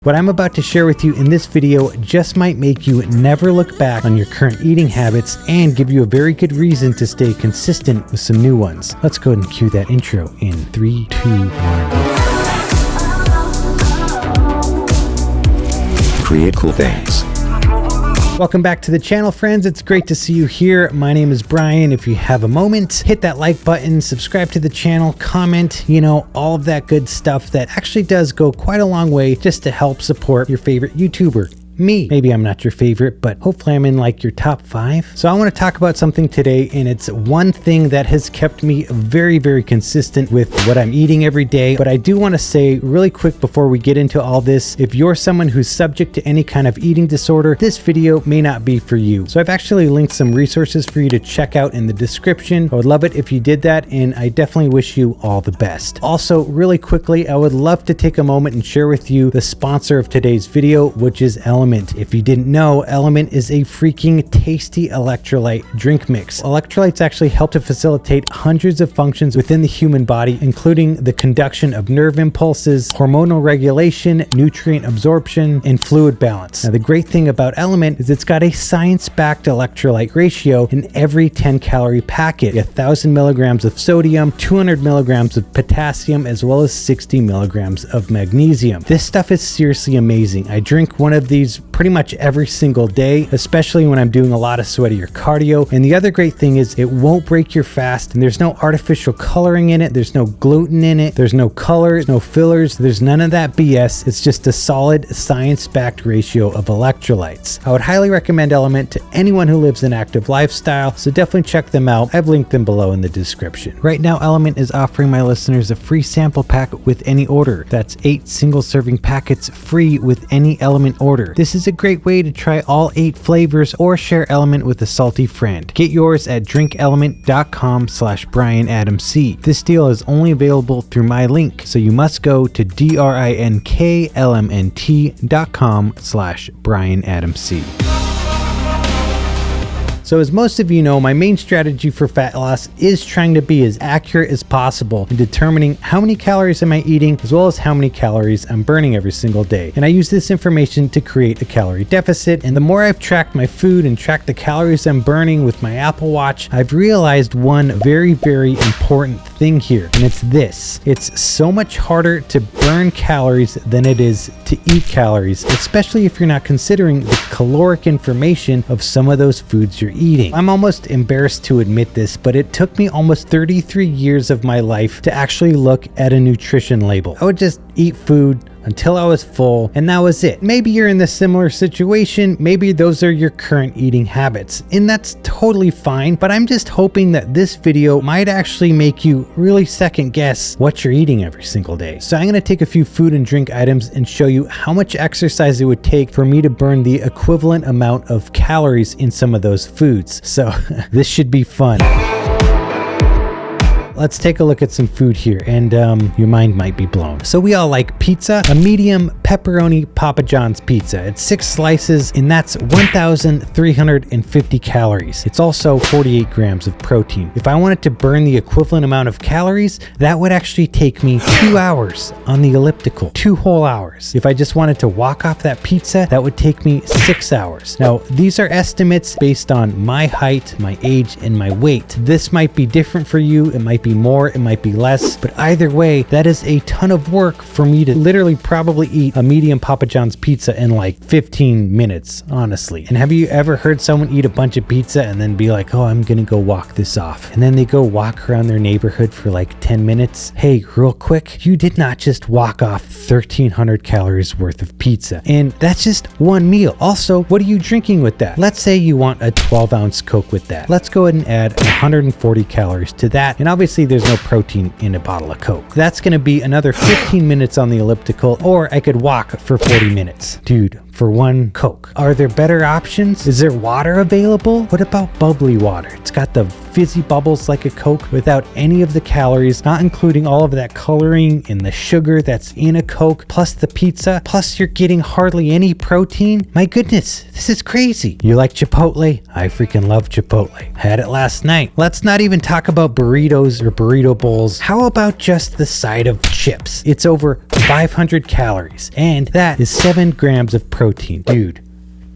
What I'm about to share with you in this video just might make you never look back on your current eating habits and give you a very good reason to stay consistent with some new ones. Let's go ahead and cue that intro in 3, 2, 1. Create cool things. Welcome back to the channel, friends. It's great to see you here. My name is Bryan. If you have a moment, hit that like button, subscribe to the channel, comment, all of that good stuff that actually does go quite a long way just to help support your favorite YouTuber. Me. Maybe I'm not your favorite, but hopefully I'm in like your top 5. So I want to talk about something today, and it's one thing that has kept me very, very consistent with what I'm eating every day. But I do want to say really quick before we get into all this, if you're someone who's subject to any kind of eating disorder, this video may not be for you. So I've actually linked some resources for you to check out in the description. I would love it if you did that, and I definitely wish you all the best. Also, really quickly, I would love to take a moment and share with you the sponsor of today's video, which is Element. If you didn't know, Element is a freaking tasty electrolyte drink mix. Electrolytes actually help to facilitate hundreds of functions within the human body, including the conduction of nerve impulses, hormonal regulation, nutrient absorption, and fluid balance. Now, the great thing about Element is it's got a science-backed electrolyte ratio in every 10-calorie packet, 1,000 milligrams of sodium, 200 milligrams of potassium, as well as 60 milligrams of magnesium. This stuff is seriously amazing. I drink one of these pretty much every single day, especially when I'm doing a lot of sweaty or cardio. And the other great thing is it won't break your fast, and there's no artificial coloring in it. There's no gluten in it. There's no colors, no fillers. There's none of that BS. It's just a solid science-backed ratio of electrolytes. I would highly recommend Element to anyone who lives an active lifestyle, so definitely check them out. I've linked them below in the description. Right now, Element is offering my listeners a free sample pack with any order. That's 8 single-serving packets free with any Element order. This is a great way to try all 8 flavors or share Element with a salty friend. Get yours at drinkelement.com/BryanAdamC. This deal is only available through my link, so you must go to drinklmnt.com/BryanAdamC. So as most of you know, my main strategy for fat loss is trying to be as accurate as possible in determining how many calories am I eating, as well as how many calories I'm burning every single day. And I use this information to create a calorie deficit. And the more I've tracked my food and tracked the calories I'm burning with my Apple Watch, I've realized one very, very important thing here. And it's this. It's so much harder to burn calories than it is to eat calories, especially if you're not considering the caloric information of some of those foods you're eating. I'm almost embarrassed to admit this, but it took me almost 33 years of my life to actually look at a nutrition label. I would just eat food until I was full, and that was it. Maybe you're in this similar situation. Maybe those are your current eating habits, and that's totally fine, but I'm just hoping that this video might actually make you really second guess what you're eating every single day. So I'm going to take a few food and drink items and show you how much exercise it would take for me to burn the equivalent amount of calories in some of those foods. So this should be fun. Let's take a look at some food here, and your mind might be blown. So we all like pizza, a medium pepperoni Papa John's pizza. It's 6 slices, and that's 1,350 calories. It's also 48 grams of protein. If I wanted to burn the equivalent amount of calories, that would actually take me 2 hours on the elliptical, 2 whole hours. If I just wanted to walk off that pizza, that would take me 6 hours. Now, these are estimates based on my height, my age, and my weight. This might be different for you. It might be more, it might be less, but either way, that is a ton of work for me to literally probably eat a medium Papa John's pizza in like 15 minutes, honestly. And have you ever heard someone eat a bunch of pizza and then be like, oh, I'm gonna go walk this off, and then they go walk around their neighborhood for like 10 minutes? Hey, real quick, you did not just walk off 1,300 calories worth of pizza, and that's just one meal. Also, what are you drinking with that? Let's say you want a 12-ounce Coke with that. Let's go ahead and add 140 calories to that, and obviously there's no protein in a bottle of Coke. That's going to be another 15 minutes on the elliptical, or I could walk for 40 minutes. Dude, for one Coke. Are there better options? Is there water available? What about bubbly water? It's got the fizzy bubbles like a Coke without any of the calories, not including all of that coloring and the sugar that's in a Coke, plus the pizza, plus you're getting hardly any protein. My goodness, this is crazy. You like Chipotle? I freaking love Chipotle. Had it last night. Let's not even talk about burritos or burrito bowls. How about just the side of chips? It's over 500 calories, and that is 7 grams of protein. Dude,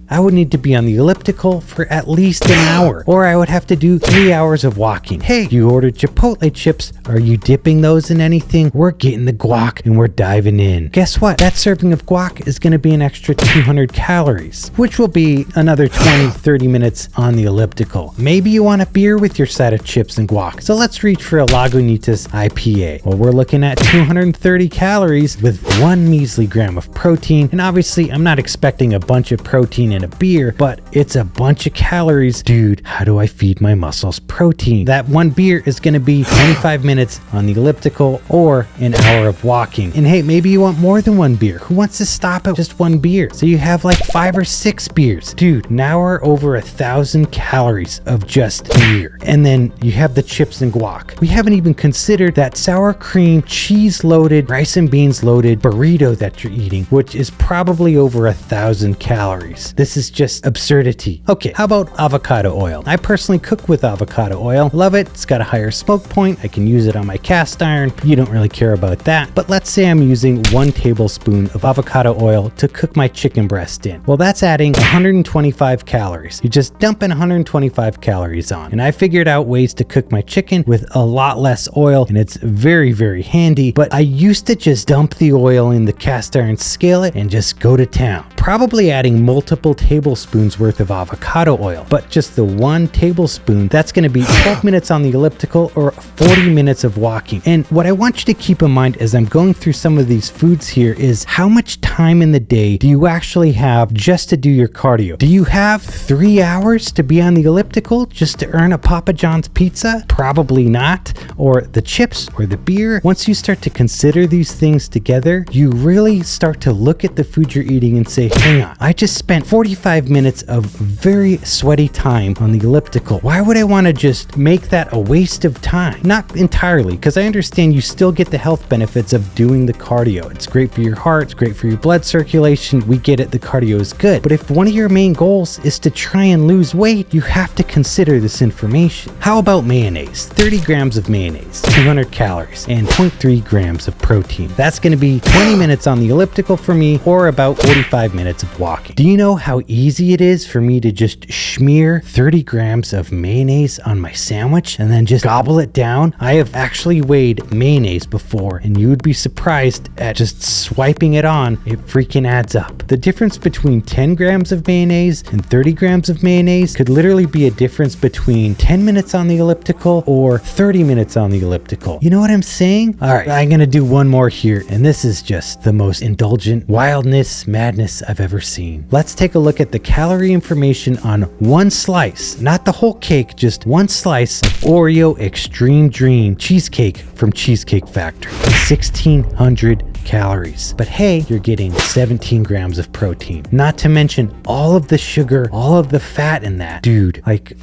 I would need to be on the elliptical for at least an hour, or I would have to do 3 hours of walking. Hey, you ordered Chipotle chips. Are you dipping those in anything? We're getting the guac and we're diving in. Guess what? That serving of guac is going to be an extra 200 calories, which will be another 20-30 minutes on the elliptical. Maybe you want a beer with your side of chips and guac. So let's reach for a Lagunitas IPA. Well, we're looking at 230 calories with 1 measly gram of protein. And obviously, I'm not expecting a bunch of protein in a beer, but it's a bunch of calories. Dude, how do I feed my muscles protein? That one beer is going to be 25 minutes on the elliptical or an hour of walking. And hey, maybe you want more than one beer. Who wants to stop at just one beer? So you have like 5 or 6 beers. Dude, now we're over 1,000 calories of just beer. And then you have the chips and guac. We haven't even considered that sour cream, cheese loaded, rice and beans loaded burrito that you're eating, which is probably over 1,000 calories. This is just absurdity. Okay, how about avocado oil? I personally cook with avocado oil. Love it. It's got a higher smoke point. I can use it on my cast iron. You don't really care about that. But let's say I'm using 1 tablespoon of avocado oil to cook my chicken breast in. Well, that's adding 125 calories. You're just dumping 125 calories on. And I figured out ways to cook my chicken with a lot less oil, and it's very, very handy. But I used to just dump the oil in the cast iron skillet and just go to town. Probably adding multiple tablespoons worth of avocado oil, but just the 1 tablespoon, that's going to be 12 minutes on the elliptical or 40 minutes of walking. And what I want you to keep in mind as I'm going through some of these foods here is how much time in the day do you actually have just to do your cardio? Do you have 3 hours to be on the elliptical just to earn a Papa John's pizza? Probably not. Or the chips or the beer. Once you start to consider these things together, you really start to look at the food you're eating and say, hang on, I just spent 45 minutes of very sweaty time on the elliptical. Why would I want to just make that a waste of time? Not entirely, because I understand you still get the health benefits of doing the cardio. It's great for your heart, it's great for your blood circulation. We get it, the cardio is good. But if one of your main goals is to try and lose weight, you have to consider this information. How about mayonnaise? 30 grams of mayonnaise, 200 calories, and 0.3 grams of protein. That's going to be 20 minutes on the elliptical for me, or about 45 minutes of walking. Do you know how easy it is for me to just smear 30 grams of mayonnaise on my sandwich and then just gobble it down? I have actually weighed mayonnaise before, and you would be surprised at just swiping it on. It freaking adds up. The difference between 10 grams of mayonnaise and 30 grams of mayonnaise could literally be a difference between 10 minutes on the elliptical or 30 minutes on the elliptical. You know what I'm saying? All right, I'm gonna do one more here, and this is just the most indulgent wildness, madness I've ever seen. Let's take a look at the calorie information on 1 slice, not the whole cake, just 1 slice of Oreo Extreme Dream cheesecake from Cheesecake Factory. 1,600 calories. But hey, you're getting 17 grams of protein. Not to mention all of the sugar, all of the fat in that. Dude, like,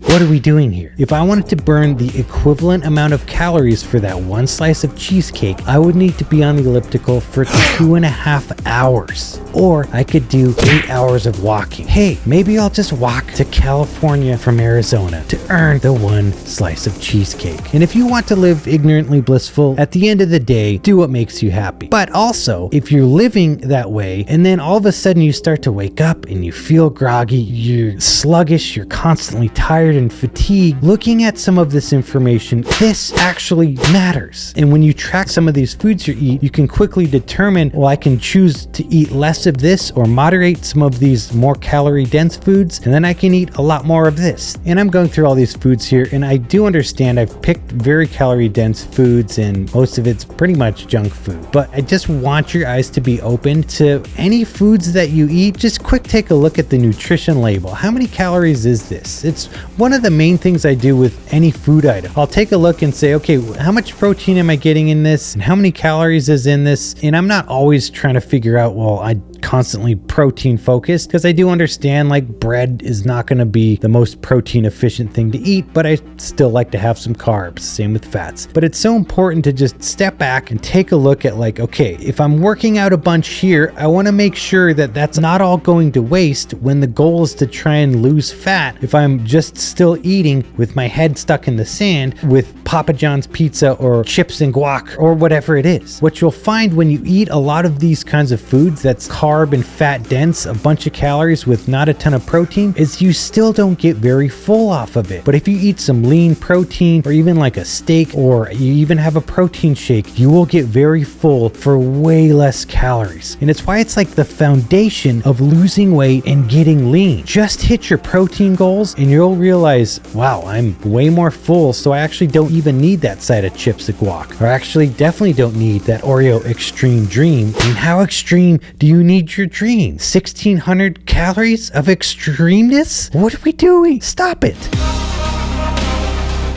what are we doing here? If I wanted to burn the equivalent amount of calories for that 1 slice of cheesecake, I would need to be on the elliptical for 2.5 hours. Or I could do 8 hours of walking. Hey, maybe I'll just walk to California from Arizona to earn the 1 slice of cheesecake. And if you want to live ignorantly blissful, at the end of the day, do what makes you happy. But also, if you're living that way, and then all of a sudden you start to wake up and you feel groggy, you're sluggish, you're constantly tired and fatigued, looking at some of this information, this actually matters. And when you track some of these foods you eat, you can quickly determine, well, I can choose to eat less of this or moderate some of these more calorie dense foods, and then I can eat a lot more of this. And I'm going through all these foods here, and I do understand I've picked very calorie dense foods, and most of it's pretty much junk food. But I just want your eyes to be open to any foods that you eat. Just quick take a look at the nutrition label. How many calories is this? It's one of the main things I do with any food item. I'll take a look and say, okay, how much protein am I getting in this? And how many calories is in this? And I'm not always trying to figure out, well, I constantly protein focused, because I do understand like bread is not going to be the most protein efficient thing to eat, but I still like to have some carbs. Same with fats. But it's so important to just step back and take a look at like, okay, if I'm working out a bunch here, I want to make sure that that's not all going to waste when the goal is to try and lose fat. If I'm just still eating with my head stuck in the sand with Papa John's pizza or chips and guac or whatever it is. What you'll find when you eat a lot of these kinds of foods that's carb and fat dense, a bunch of calories with not a ton of protein, is you still don't get very full off of it. But if you eat some lean protein or even like a steak, or you even have a protein shake, you will get very full for way less calories. And it's why it's like the foundation of losing weight and getting lean. Just hit your protein goals and you'll realize, wow, I'm way more full, so I actually don't even need that side of chips and guac, or actually definitely don't need that Oreo extreme dream. And how extreme do you need your dream? 1600 calories of extremeness? What are we doing? Stop it.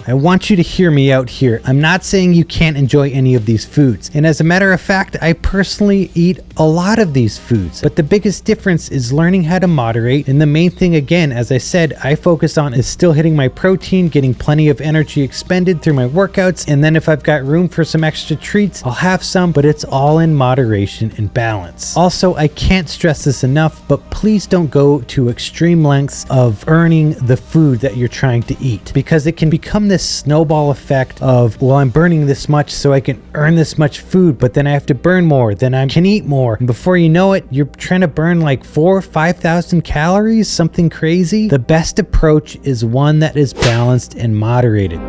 I want you to hear me out here. I'm not saying you can't enjoy any of these foods. And as a matter of fact, I personally eat a lot of these foods. But the biggest difference is learning how to moderate. And the main thing, again, as I said, I focus on is still hitting my protein, getting plenty of energy expended through my workouts. And then if I've got room for some extra treats, I'll have some, but it's all in moderation and balance. Also, I can't stress this enough, but please don't go to extreme lengths of earning the food that you're trying to eat, because it can become this snowball effect of, well, I'm burning this much so I can earn this much food, but then I have to burn more, then I can eat more. And before you know it, you're trying to burn like 4,000 or 5,000 calories, something crazy. The best approach is one that is balanced and moderated.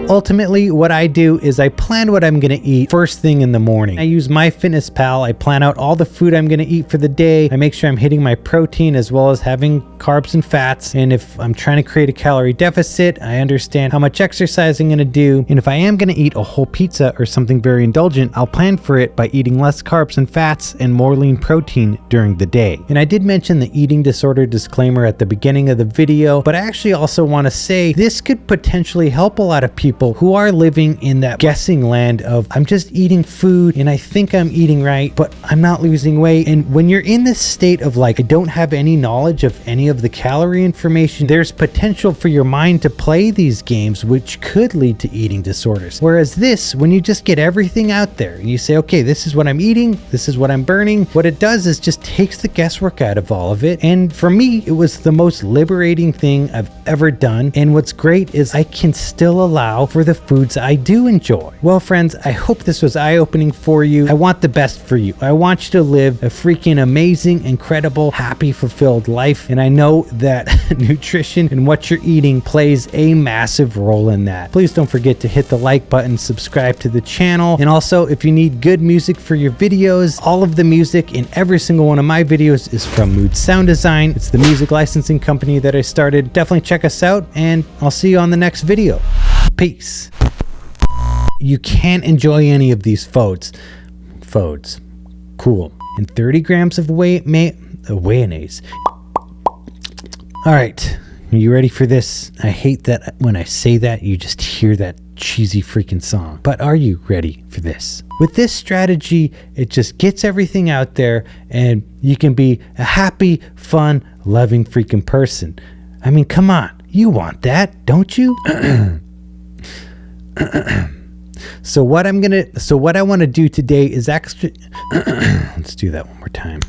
Ultimately, what I do is I plan what I'm going to eat first thing in the morning. I use MyFitnessPal. I plan out all the food I'm going to eat for the day. I make sure I'm hitting my protein as well as having carbs and fats. And if I'm trying to create a calorie deficit, I understand how much exercise I'm going to do. And if I am going to eat a whole pizza or something very indulgent, I'll plan for it by eating less carbs and fats and more lean protein during the day. And I did mention the eating disorder disclaimer at the beginning of the video, but I actually also want to say this could potentially help a lot of people who are living in that guessing land of, I'm just eating food and I think I'm eating right, but I'm not losing weight. And when you're in this state of like, I don't have any knowledge of any of the calorie information, there's potential for your mind to play these games, which could lead to eating disorders. Whereas this, when you just get everything out there and you say, okay, this is what I'm eating, this is what I'm burning, what it does is just takes the guesswork out of all of it. And for me, it was the most liberating thing I've ever done. And what's great is I can still allow for the foods I do enjoy. Well, friends, I hope this was eye-opening for you. I want the best for you. I want you to live a freaking amazing, incredible, happy, fulfilled life. And I know that nutrition and what you're eating plays a massive role in that. Please don't forget to hit the like button, subscribe to the channel. And also, if you need good music for your videos, all of the music in every single one of my videos is from Mood Sound Design. It's the music licensing company that I started. Definitely check us out, and I'll see you on the next video. Peace. You can't enjoy any of these foods. Cool. And 30 grams of mayonnaise. All right. Are you ready for this? I hate that when I say that, you just hear that cheesy freaking song. But are you ready for this? With this strategy, it just gets everything out there and you can be a happy, fun, loving freaking person. I mean, come on. You want that, don't you? So what I want to do today is let's do that one more time.